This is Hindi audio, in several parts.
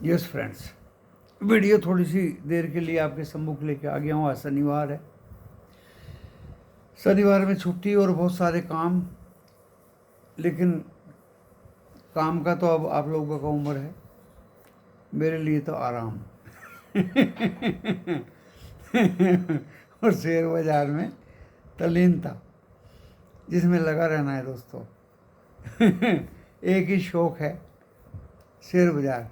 यस फ्रेंड्स, वीडियो थोड़ी सी देर के लिए आपके सम्मुख लेके आ गया हूँ। आज शनिवार है, शनिवार में छुट्टी और बहुत सारे काम, लेकिन काम का तो अब आप लोगों का उम्र है, मेरे लिए तो आराम। और शेयर बाजार में तल्लीनता, जिसमें लगा रहना है दोस्तों। एक ही शौक है, शेयर बाजार।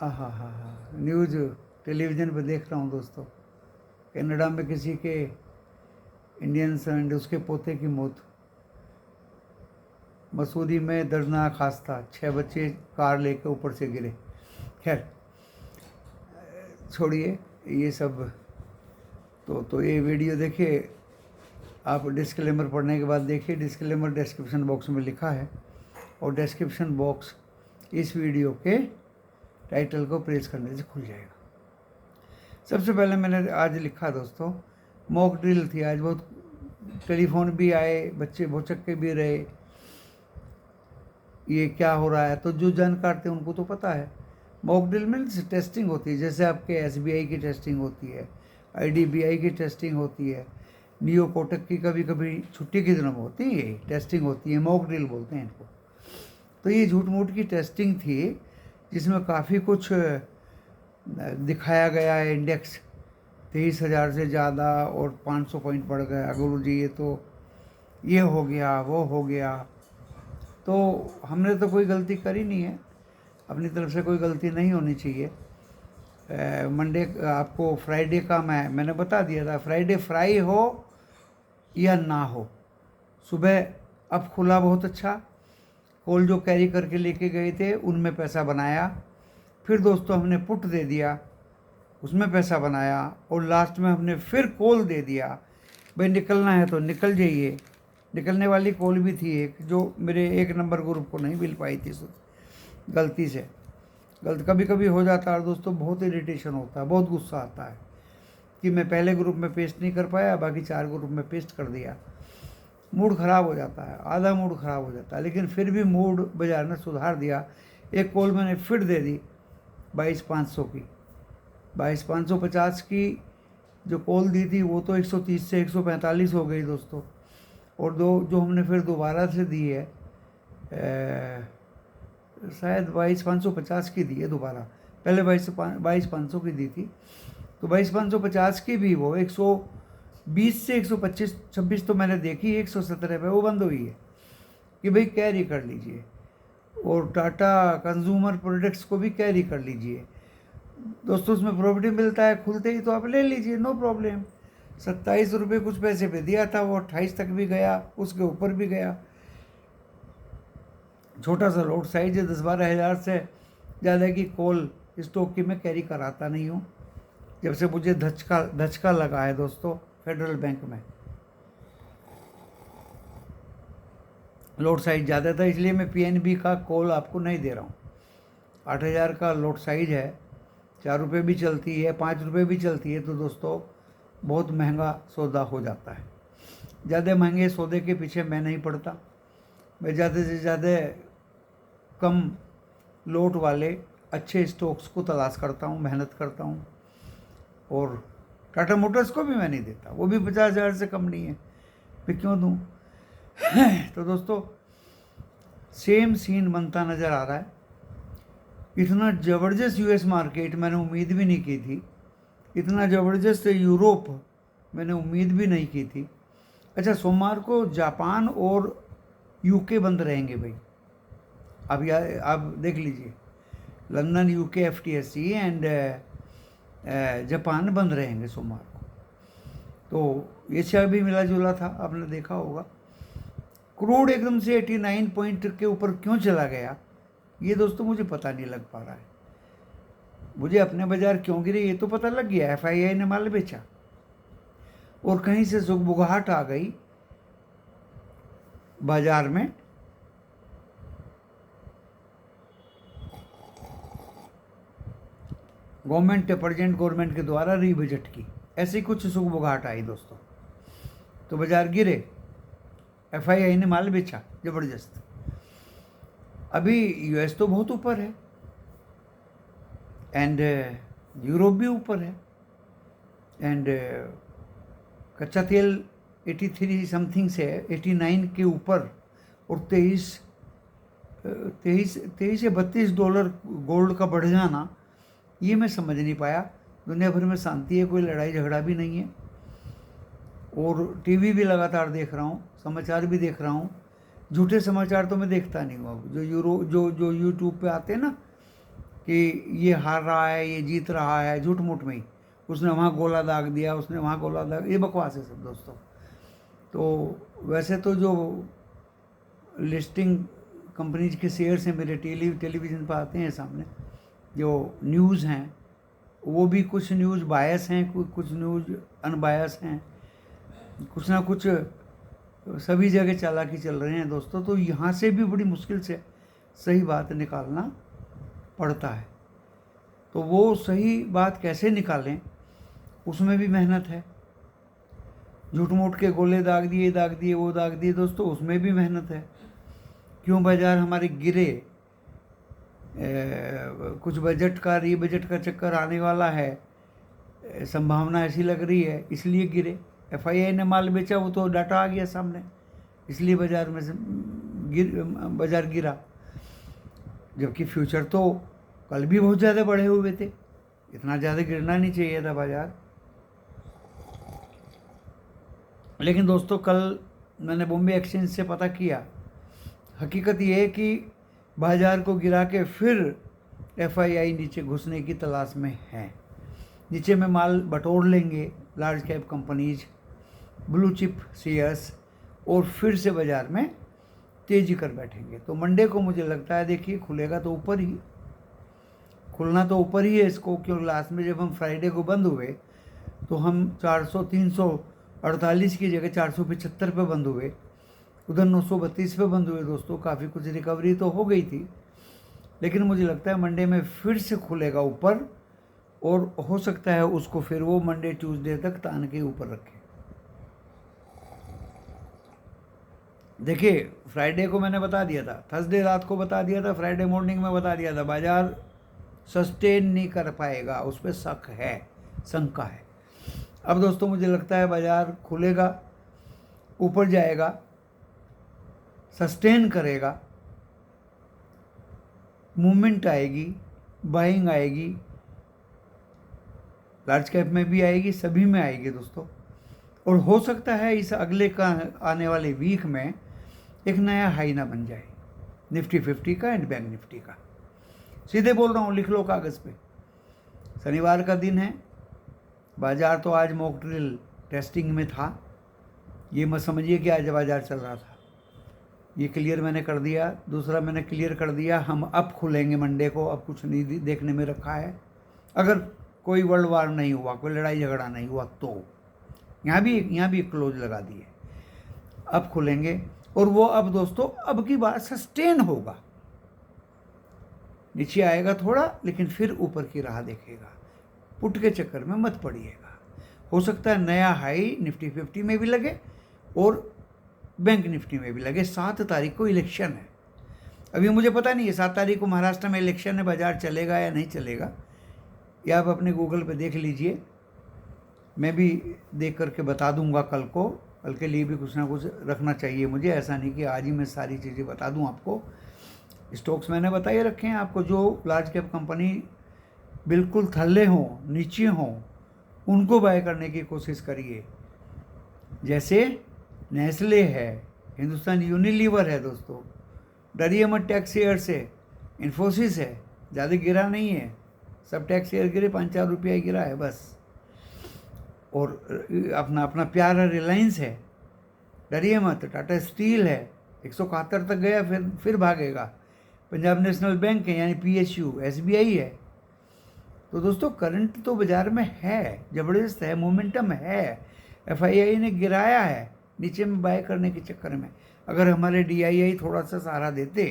आहा हा हा, न्यूज़ टेलीविज़न पर देख रहा हूँ दोस्तों, कनाडा में किसी के इंडियंस एंड उसके पोते की मौत। मसूरी में दर्दनाक हादसा, 6 बच्चे कार लेकर ऊपर से गिरे। खैर छोड़िए ये सब। तो ये वीडियो देखिए, आप डिस्क्लेमर पढ़ने के बाद देखिए। डिस्क्लेमर डिस्क्रिप्शन बॉक्स में लिखा है, और डिस्क्रिप्शन बॉक्स इस वीडियो के टाइटल को प्रेस करने से खुल जाएगा। सबसे पहले मैंने आज लिखा दोस्तों, मॉक ड्रिल थी आज। बहुत टेलीफोन भी आए, बच्चे भौचक्के भी रहे, ये क्या हो रहा है। तो जो जानकार थे उनको तो पता है, मॉक ड्रिल में टेस्टिंग होती है। जैसे आपके एसबीआई की टेस्टिंग होती है, आईडीबीआई की टेस्टिंग होती है, नियो कोटक की कभी कभी छुट्टी की दिनों में होती है, टेस्टिंग होती है, मॉक ड्रिल बोलते हैं इनको। तो ये झूठ मूठ की टेस्टिंग थी, जिसमें काफ़ी कुछ दिखाया गया है। इंडेक्स 23,000 से ज़्यादा और 500 पॉइंट बढ़ गया। गुरु जी ये तो ये हो गया, वो हो गया। तो हमने तो कोई गलती करी नहीं है, अपनी तरफ से कोई गलती नहीं होनी चाहिए। मंडे आपको फ्राइडे का मैंने बता दिया था, फ्राइडे फ्राई हो या ना हो। सुबह अब खुला बहुत अच्छा, कॉल जो कैरी करके लेके गए थे उनमें पैसा बनाया। फिर दोस्तों हमने पुट दे दिया, उसमें पैसा बनाया, और लास्ट में हमने फिर कॉल दे दिया। भाई निकलना है तो निकल जाइए। निकलने वाली कॉल भी थी एक, जो मेरे 1 नंबर ग्रुप को नहीं मिल पाई थी गलती से। कभी कभी हो जाता है दोस्तों, बहुत इरिटेशन होता है, बहुत गुस्सा आता है कि मैं पहले ग्रुप में पेस्ट नहीं कर पाया, बाकी 4 ग्रुप में पेस्ट कर दिया। मूड ख़राब हो जाता है, आधा मूड ख़राब हो जाता है। लेकिन फिर भी मूड बाजार ने सुधार दिया। एक कॉल मैंने फिर दे दी 22,500 की। 22,550 की जो कॉल दी थी वो तो 130 से 145 हो गई दोस्तों। और जो हमने फिर दोबारा से दी है, शायद 22,550 की दी है दोबारा। पहले 22,500 की दी थी, तो 22,550 की भी वो 120 से 125-26 तो मैंने देखी, 117 पे वो बंद हुई है कि भाई कैरी कर लीजिए। और टाटा कंज्यूमर प्रोडक्ट्स को भी कैरी कर लीजिए दोस्तों, उसमें प्रॉफिट मिलता है खुलते ही, तो आप ले लीजिए, नो प्रॉब्लम। 27 रुपये कुछ पैसे पे दिया था, वो 28 तक भी गया, उसके ऊपर भी गया। छोटा सा लोड साइज है, 10-12 हज़ार से ज़्यादा की कॉल स्टॉक की मैं कैरी कराता नहीं हूँ, जब से मुझे धचका लगा है दोस्तों फेडरल बैंक में। लोड साइज ज़्यादा था, इसलिए मैं पीएनबी का कॉल आपको नहीं दे रहा हूँ। 8,000 का लोड साइज है, 4 रुपये भी चलती है, 5 रुपये भी चलती है, तो दोस्तों बहुत महंगा सौदा हो जाता है। ज़्यादा महंगे सौदे के पीछे मैं नहीं पड़ता। मैं ज़्यादा से ज़्यादा कम लोट वाले अच्छे स्टॉक्स को तलाश करता हूँ, मेहनत करता हूँ। और टाटा मोटर्स को भी मैं नहीं देता, वो भी 50,000 से कम नहीं है, फिर क्यों दूँ। तो दोस्तों सेम सीन बनता नज़र आ रहा है। इतना ज़बरदस्त यूएस मार्केट मैंने उम्मीद भी नहीं की थी, इतना ज़बरदस्त यूरोप मैंने उम्मीद भी नहीं की थी। अच्छा, सोमवार को जापान और यूके बंद रहेंगे भाई। अब आप देख लीजिए, लंदन, यूके, एफटीएससी एंड जापान बंद रहेंगे सोमवार को। तो एशिया भी मिला जुला था, आपने देखा होगा। क्रूड एकदम से 89 पॉइंट के ऊपर क्यों चला गया, ये दोस्तों मुझे पता नहीं लग पा रहा है। मुझे अपने बाजार क्यों गिरे ये तो पता लग गया, एफआईआई ने माल बेचा, और कहीं से सुगबुगाहट आ गई बाजार में। गवर्नमेंट प्रेजेंट गवर्नमेंट के द्वारा री बजट की ऐसी कुछ सुगबुगाहट आई दोस्तों, तो बाजार गिरे। एफआईआई ने माल बेचा ज़बरदस्त। अभी यूएस तो बहुत ऊपर है एंड यूरोप भी ऊपर है एंड कच्चा तेल 83 समथिंग से 89 के ऊपर और 23 से $32 गोल्ड का बढ़ जाना, ये मैं समझ नहीं पाया। दुनिया भर में शांति है, कोई लड़ाई झगड़ा भी नहीं है और टीवी भी लगातार देख रहा हूँ, समाचार भी देख रहा हूँ। झूठे समाचार तो मैं देखता नहीं हूँ अब, जो यूट्यूब पे आते हैं ना कि ये हार रहा है, ये जीत रहा है, झूठ मूठ में ही, उसने वहाँ गोला दाग दिया, उसने वहाँ गोला दाग, ये बकवास है सब दोस्तों। तो वैसे तो जो लिस्टिंग कंपनीज के शेयर्स हैं मेरे टेलीविज़न पर आते हैं सामने, जो न्यूज़ हैं वो भी कुछ न्यूज़ बायस हैं, कुछ न्यूज़ अनबायस हैं, कुछ ना कुछ सभी जगह चालाकी चल रहे हैं दोस्तों। तो यहाँ से भी बड़ी मुश्किल से सही बात निकालना पड़ता है। तो वो सही बात कैसे निकालें, उसमें भी मेहनत है। झूठ मूठ के गोले दाग दिए वो दाग दिए दोस्तों, उसमें भी मेहनत है। क्यों बाजार हमारे गिरे, कुछ बजट का रीबजट का चक्कर आने वाला है, संभावना ऐसी लग रही है, इसलिए गिरे। एफआईआई ने माल बेचा, वो तो डाटा आ गया सामने, इसलिए बाजार में से बाजार गिरा। जबकि फ्यूचर तो कल भी बहुत ज़्यादा बढ़े हुए थे, इतना ज़्यादा गिरना नहीं चाहिए था बाजार। लेकिन दोस्तों कल मैंने बॉम्बे एक्सचेंज से पता किया, हकीकत ये है कि बाजार को गिरा के फिर एफआईआई नीचे घुसने की तलाश में है। नीचे में माल बटोर लेंगे large cap companies, blue chip shares, और फिर से बाज़ार में तेज़ी कर बैठेंगे। तो मंडे को मुझे लगता है, देखिए खुलेगा तो ऊपर ही, खुलना तो ऊपर ही है इसको, क्योंकि लास्ट में जब हम फ्राइडे को बंद हुए तो हम 348 की जगह 475 पे बंद हुए, उधर 932 पे बंद हुए दोस्तों। काफ़ी कुछ रिकवरी तो हो गई थी, लेकिन मुझे लगता है मंडे में फिर से खुलेगा ऊपर, और हो सकता है उसको फिर वो मंडे ट्यूसडे तक तान के ऊपर रखे। देखिए फ्राइडे को मैंने बता दिया था, थर्सडे रात को बता दिया था, फ्राइडे मॉर्निंग में बता दिया था, बाजार सस्टेन नहीं कर पाएगा, उस पर शक है, शंका है। अब दोस्तों मुझे लगता है बाजार खुलेगा, ऊपर जाएगा, सस्टेन करेगा, मूवमेंट आएगी, बाइंग आएगी, लार्ज कैप में भी आएगी, सभी में आएगी दोस्तों। और हो सकता है इस अगले का आने वाले वीक में एक नया हाई ना बन जाए निफ्टी 50 का एंड बैंक निफ्टी का। सीधे बोल रहा हूँ, लिख लो कागज़ पे। शनिवार का दिन है, बाजार तो आज मॉक ड्रिल टेस्टिंग में था, ये मत समझिए कि आज बाजार चल रहा था, ये क्लियर मैंने कर दिया। दूसरा मैंने क्लियर कर दिया, हम अब खुलेंगे मंडे को, अब कुछ नहीं देखने में रखा है, अगर कोई वर्ल्ड वार नहीं हुआ, कोई लड़ाई झगड़ा नहीं हुआ तो। यहाँ भी क्लोज लगा दिए, अब खुलेंगे। और वो अब दोस्तों अब की बार सस्टेन होगा, नीचे आएगा थोड़ा लेकिन फिर ऊपर की राह देखेगा। पुट के चक्कर में मत पड़िएगा, हो सकता है नया हाई निफ्टी 50 में भी लगे और बैंक निफ्टी में भी लगे। 7 तारीख को इलेक्शन है, अभी मुझे पता नहीं है 7 तारीख को महाराष्ट्र में इलेक्शन है, बाजार चलेगा या नहीं चलेगा, या आप अपने गूगल पे देख लीजिए, मैं भी देख करके बता दूंगा कल को। कल के लिए भी कुछ ना कुछ रखना चाहिए मुझे, ऐसा नहीं कि आज ही मैं सारी चीज़ें बता दूं आपको। स्टॉक्स मैंने बताए रखे हैं आपको, जो लार्ज कैप कंपनी बिल्कुल थल्ले हों, नीचे हों, उनको बाय करने की कोशिश करिए। जैसे नेस्ले है, हिंदुस्तान यूनिलीवर है दोस्तों, डरिए मत टैक्स शेयर से। इन्फोसिस है, ज़्यादा गिरा नहीं है, सब टैक्स शेयर गिरे, 5-4 रुपया ही गिरा है बस। और अपना प्यारा रिलायंस है, डरिए मत। टाटा स्टील है, 171 तक गया, फिर भागेगा। पंजाब नेशनल बैंक है यानी PSU, SBI है। तो दोस्तों करंट तो बाजार में है, ज़बरदस्त है, मोमेंटम है। FII ने गिराया है नीचे में बाय करने के चक्कर में। अगर हमारे DII थोड़ा सा सहारा देते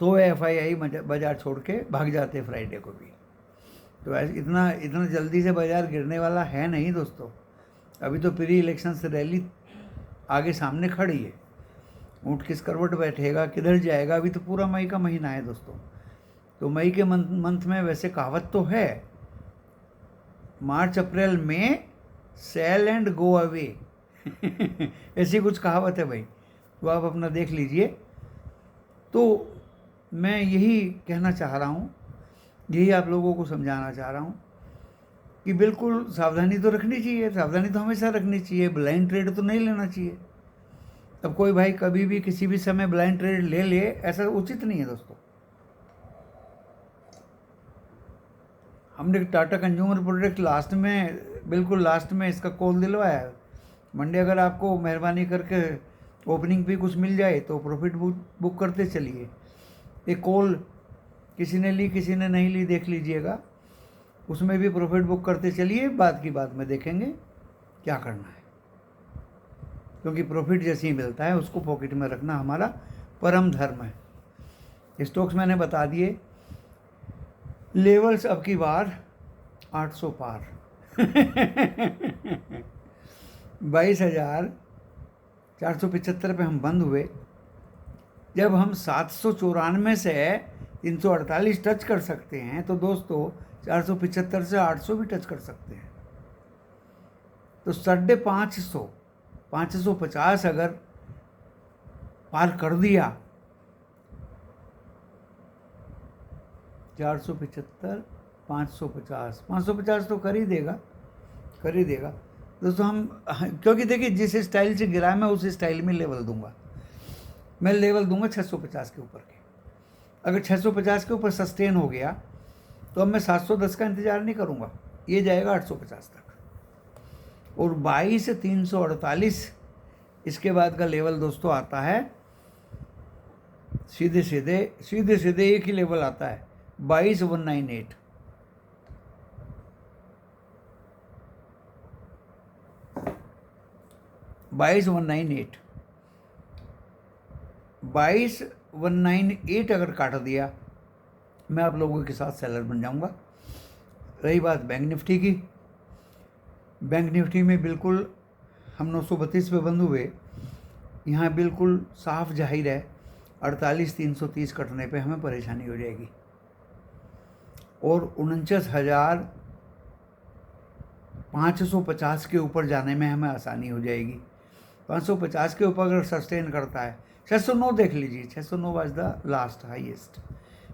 तो FII बाजार छोड़ के भाग जाते फ्राइडे को भी। तो इतना जल्दी से बाजार गिरने वाला है नहीं दोस्तों। अभी तो प्री इलेक्शन रैली आगे सामने खड़ी है, ऊँट किस करवट बैठेगा, किधर जाएगा, अभी तो पूरा मई का महीना है दोस्तों। तो मई के मंथ में वैसे कहावत तो है, मार्च अप्रैल में सेल एंड गो अवे ऐसी कुछ कहावत है भाई, तो आप अपना देख लीजिए। तो मैं यही कहना चाह रहा हूँ, यही आप लोगों को समझाना चाह रहा हूँ कि बिल्कुल सावधानी तो रखनी चाहिए, सावधानी तो हमेशा रखनी चाहिए, ब्लाइंड ट्रेड तो नहीं लेना चाहिए। अब कोई भाई कभी भी किसी भी समय ब्लाइंड ट्रेड ले ले, ऐसा उचित नहीं है दोस्तों। हमने टाटा कंज्यूमर प्रोडक्ट लास्ट में, बिल्कुल लास्ट में इसका कॉल दिलवाया है। मंडे अगर आपको मेहरबानी करके ओपनिंग भी कुछ मिल जाए तो प्रॉफिट बुक करते चलिए। एक कॉल किसी ने ली किसी ने नहीं ली देख लीजिएगा, उसमें भी प्रॉफिट बुक करते चलिए, बाद की बात में देखेंगे क्या करना है, क्योंकि प्रॉफिट जैसे ही मिलता है उसको पॉकेट में रखना हमारा परम धर्म है। स्टॉक्स मैंने बता दिए, लेवल्स अब की बार 800 पार 22,475 पे हम बंद हुए। जब हम 794 से 348 टच कर सकते हैं तो दोस्तों 475 से 800 भी टच कर सकते हैं। तो 550, 550 अगर पार कर दिया, 475, 550, 550 तो कर ही देगा दोस्तों। हम क्योंकि देखिए जिस स्टाइल से गिरा है मैं उस स्टाइल में लेवल दूंगा, मैं लेवल दूंगा 650 के ऊपर के। अगर 650 के ऊपर सस्टेन हो गया तो अब मैं 710 का इंतज़ार नहीं करूंगा, ये जाएगा 850 तक। और 22,348 इसके बाद का लेवल दोस्तों आता है, सीधे सीधे एक ही लेवल आता है 22,198। 22,198 22,198 अगर काट दिया मैं आप लोगों के साथ सेलर बन जाऊंगा। रही बात बैंक निफ्टी की, बैंक निफ्टी में बिल्कुल हम 932 पे बंद हुए, यहाँ बिल्कुल साफ जाहिर है 48,330 कटने पे हमें परेशानी हो जाएगी और 49,550 के ऊपर जाने में हमें आसानी हो जाएगी। 550 के ऊपर अगर सस्टेन करता है, 609 देख लीजिए, 609 वाज द लास्ट हाईएस्ट।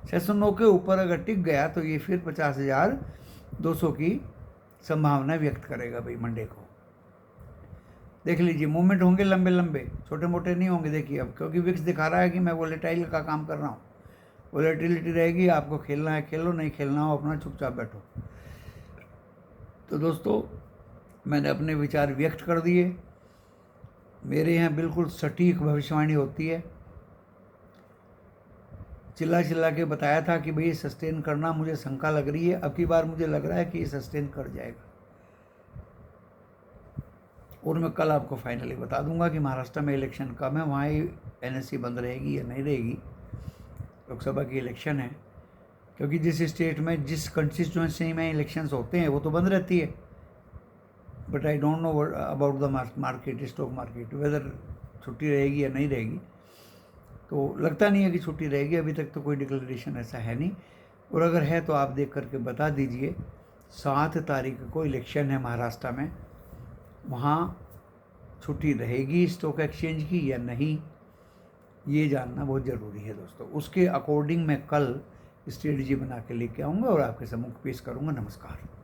609 के ऊपर अगर टिक गया तो ये फिर 50,200 की संभावना व्यक्त करेगा भाई मंडे को। देख लीजिए मूवमेंट होंगे लंबे लंबे, छोटे मोटे नहीं होंगे। देखिए अब क्योंकि विक्स दिखा रहा है कि मैं वोलेटाइल का काम कर रहा हूँ, वोलेटिलिटी रहेगी, आपको खेलना है खेलो, नहीं खेलना हो अपना चुपचाप बैठो। तो दोस्तों मैंने अपने विचार व्यक्त कर दिए। मेरे यहाँ बिल्कुल सटीक भविष्यवाणी होती है। चिल्ला के बताया था कि भाई सस्टेन करना, मुझे शंका लग रही है, अब की बार मुझे लग रहा है कि ये सस्टेन कर जाएगा। और मैं कल आपको फाइनली बता दूंगा कि महाराष्ट्र में इलेक्शन कब है, वहाँ ही NSE बंद रहेगी या नहीं रहेगी। लोकसभा की इलेक्शन है, क्योंकि जिस स्टेट में जिस कंस्टिट्यूंसी में इलेक्शंस होते हैं वो तो बंद रहती है। But I don't know about the market, stock market, whether छुट्टी रहेगी या नहीं रहेगी। तो लगता नहीं है कि छुट्टी रहेगी, अभी तक तो कोई डिक्लेरेशन ऐसा है नहीं। और अगर है तो आप देख करके बता दीजिए। 7 तारीख को इलेक्शन है महाराष्ट्र में, वहाँ छुट्टी रहेगी स्टॉक एक्सचेंज की या नहीं, ये जानना बहुत ज़रूरी है दोस्तों। उसके अकॉर्डिंग मैं कल स्ट्रेटजी बना के लेके आऊँगा और आपके सम्मुख पेश करूँगा। नमस्कार।